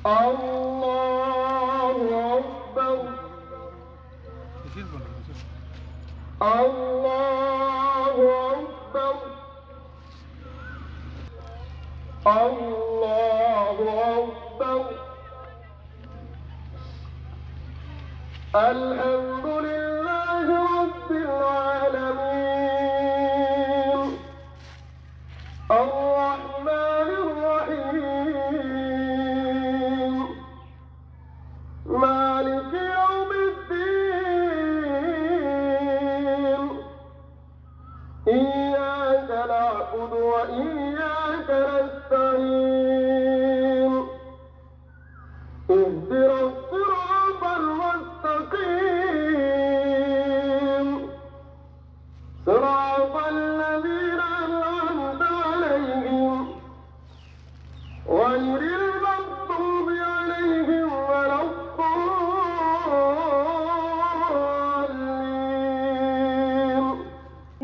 الله أكبر الله أكبر الله أكبر الحمد لله رب العالمين الرحمن الرحيم مالك يوم الدين إياك نعبد وإياك نستعين اهدنا الصراط المستقيم صراط الذين أنعمت عليهم غير المغضوب عليهم ولا الضالين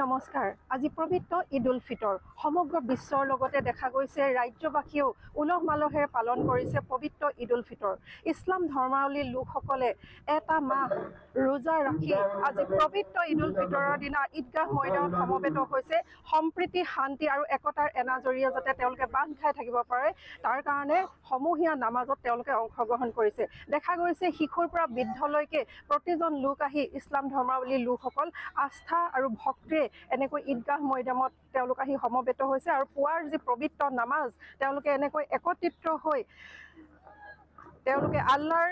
নমস্কাৰ আজি পবিত্ৰ ঈদ উল ফিতৰ সমগ্ৰ বিশ্বৰ লগতে দেখা গৈছে ৰাজ্যবাসীয়েও উলহ মালহেৰে পালন কৰিছে পবিত্ৰ ঈদ উল ফিতৰ ইছলাম ধৰ্মাৱলীৰ লোকসকলে এটা মাহ ৰোজা ৰাখি আজি পবিত্ৰ ঈদ উল ফিতৰৰ দিনা ঈদগাহ ময়দানত সমবেত হৈছে সম্প্ৰীতি শান্তি আৰু একতাৰ এনাজৰীয়ে যাতে তেওঁলোকে বান্ধ খাই থাকিব পাৰে তাৰ কাৰণে সমূহীয়া নামাজত তেওঁলোকে অংশগ্ৰহণ কৰিছে দেখা গৈছে শিশুৰ পৰা বৃদ্ধলৈকে প্ৰতিজন লোক আহি ইছলাম ধৰ্মাৱলীৰ লোকসকল আস্থা আৰু ভক্তিৰে এনেকৈ ঈদগাহ ময়দানত তেওঁলোক আহি সমবেত হৈছে আৰু পুৱাৰ যি পবিত্ৰ নামাজ তেওঁলোকে এনেকৈ একত্ৰিত হৈ তেওঁলোকে আল্লাহৰ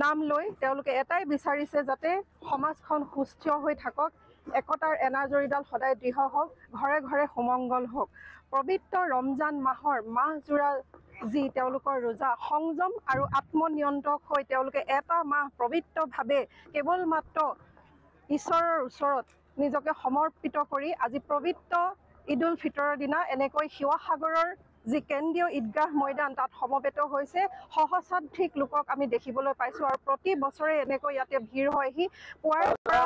নাম লৈ তেওঁলোকে এটাই বিচাৰিছে যাতে সমাজখন সুস্থ হৈ থাকক একতাৰ এনাজৰীডাল সদায় দৃঢ় হওক ঘৰে ঘৰে সুমংগল হওক পবিত্ৰ ৰমজান মাহৰ মাহজোৰা যি তেওঁলোকৰ ৰোজা সংযম আৰু আত্মনিয়ন্ত্ৰক হৈ তেওঁলোকে এটা মাহ পবিত্ৰভাৱে কেৱল মাত্ৰ ঈশ্বৰৰ ওচৰত নিজকে সমৰ্পিত কৰি আজি পবিত্ৰ ঈদ উল ফিতৰৰ দিনা এনেকৈ শিৱসাগৰৰ যি কেন্দ্ৰীয় ঈদগাহ ময়দান তাত সমবেত হৈছে সহস্ৰাধিক লোকক আমি দেখিবলৈ পাইছোঁ আৰু প্ৰতি বছৰে এনেকৈ ইয়াতে ভিৰ হয়হি পুৱাৰ পৰা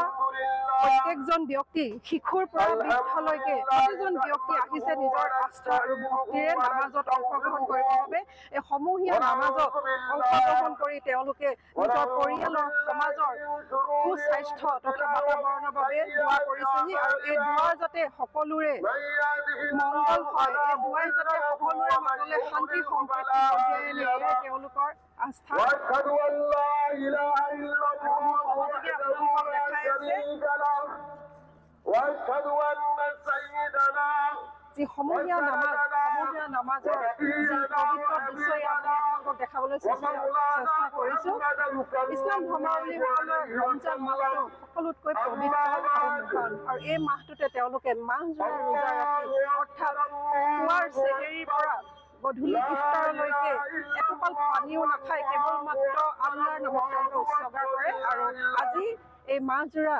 প্ৰত্যেকজন ব্যক্তি শিশুৰ পৰা বৃদ্ধলৈকে প্ৰতিজন ব্যক্তি আহিছে নিজৰ আস্থা আৰু ভক্তিৰে নামাজত অংশগ্ৰহণ কৰিবৰ বাবে এই সমূহীয়া নামাজত অংশগ্ৰহণ কৰি তেওঁলোকে নিজৰ পৰিয়ালৰ সমাজৰ সুস্বাস্থ্য তথা বাতাবৰণৰ বাবে দোৱা কৰিছেহি আৰু এই দোৱা যাতে সকলোৰে মংগল হয় এই দোৱাই যাতে সকলোৰে মাজলৈ শান্তি সম্প্ৰীতি কঢ়িয়াই আনে তেওঁলোকৰ আস্থা সহযোগী আপোনালোকক দেখাই আছে যি সমূহীয়া নামাজৰ যি পবিত্ৰ দৃশ্য আপোনালোকক দেখাবলৈ চেষ্টা কৰিছোঁ ইছলাম ধৰ্মাৱলীসকলৰ ৰমজান মাহটো সকলোতকৈ পবিত্ৰ আৰু মহান আৰু এই মাহটোতে তেওঁলোকে মাহজোৰা ৰোজা ৰাখি অৰ্থাৎ পুৱাৰ চেহেৰিৰ পৰা গধূলি ইফতাৰলৈকে এটোপাল পানীও নাখায় কেৱল মাত্ৰ আল্লাহৰ নামত তেওঁলোকে উৎসৰ্গা কৰে আৰু আজি এই মাহজোৰা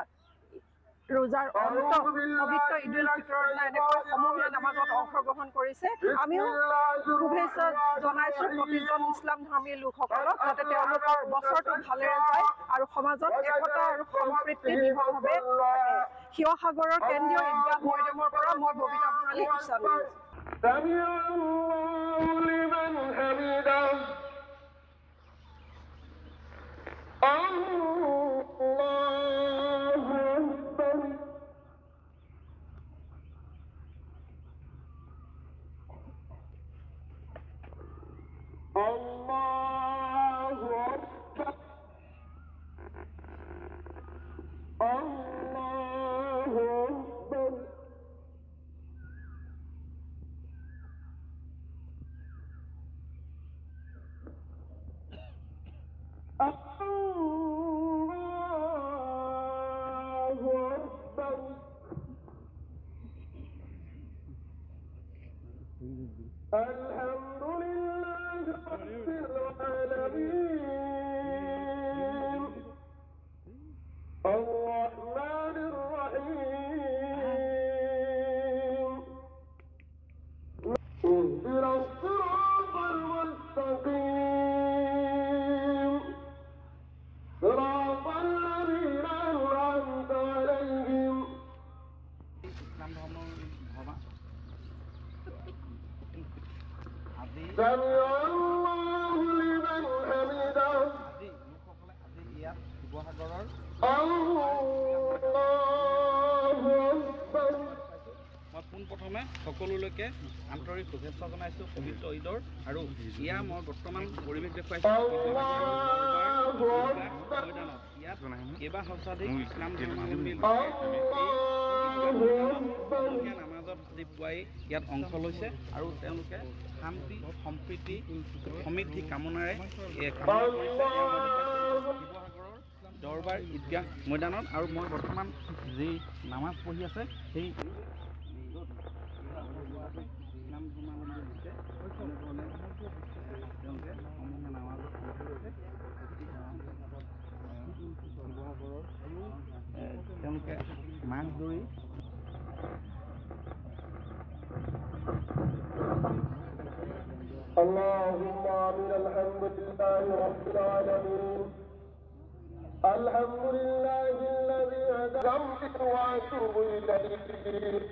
ৰোজাৰ অন্ত পবিত্ৰ ঈদ উল ফিতৰৰ দিনা এনেকৈ সমূহীয়া নামাজত অংশগ্ৰহণ কৰিছে আমিও শুভেচ্ছা জনাইছোঁ প্ৰতিজন ইছলাম ধৰ্মী লোকসকলক যাতে তেওঁলোকৰ বছৰটো ভালেৰে যায় আৰু সমাজত একতা আৰু সম্প্ৰীতি দৃঢ়ভাৱে থাকে শিৱসাগৰৰ কেন্দ্ৰীয় ঈদগাহ ময়দানৰ পৰা মই ববিতা ভৰালী ইছানী الله أكبر الله أكبر সকলোলৈকে আন্তৰিক শুভেচ্ছা জনাইছোঁ পবিত্ৰ ঈদৰ। আৰু ইয়াৰ মই বৰ্তমান পৰিৱেশ দেখুৱাইছোঁ মৈদানত। ইয়াত কেইবা শতাধিক ইছলাম ধৰ্মাৱলম্বী লোকে নামাজত আজি পুৱাই ইয়াত অংশ লৈছে আৰু তেওঁলোকে শান্তি সম্প্ৰীতি সমৃদ্ধি কামনাৰে কামনা কৰিছে শিৱসাগৰৰ দৰবাৰ ঈদগাহ মৈদানত। আৰু মই বৰ্তমান যি নামাজ পঢ়ি আছে সেই ইছলাম ধৰ্মাৱলম্বী লোকে এনেধৰণে তেওঁলোকে সমূহ নামাজত শিৱসাগৰৰ তেওঁলোকে মাছ ধৰি اللهم آمين. الحمد لله رب العالمين. الحمد لله الذي هداني وأتوب إليه.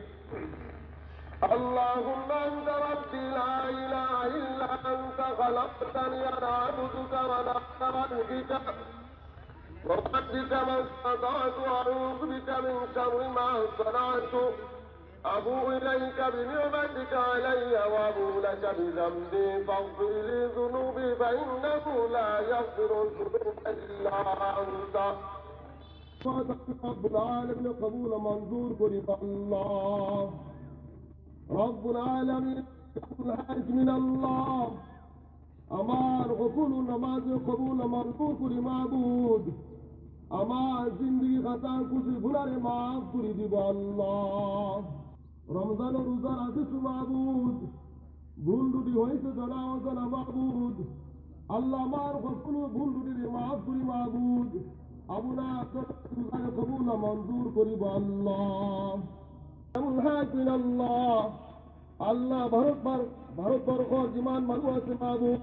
اللهم أنت ربي لا إله إلا أنت خلقتني أنا عبدك وأنا عبدك وقدك ما استطعت وأعوذ بك من شر ما صنعت. أبوء إليك بنعمتك علي وأبوء لك بذنبي فاغفر لي ذنوبي فإنه لا يغفر الذنوب إلا أنت. رب العالمين قبول منظور قرب الله رب العالمين الحاج من الله আমার কবুল নামাজ কবুল মনজুর করি মাবুদ। আমার জিন্দগি খাতা কুছি গুনারে মাফ করে দিব আল্লাহ। রমজান ও রোজার আসিছু মাবুদ, ভুল ত্রুটি হয়েছে জানা অজানা মাবুদ। আল্লাহ আমার সকল ভুল ত্রুটি মাফ করি মাবুদ। আবুনা রোজারে কবুল মনজুর করিব আল্লাহ। আল্লাহ আল্লাহ ভারতবর্ষর যিমান মানুহ আছে মাবুদ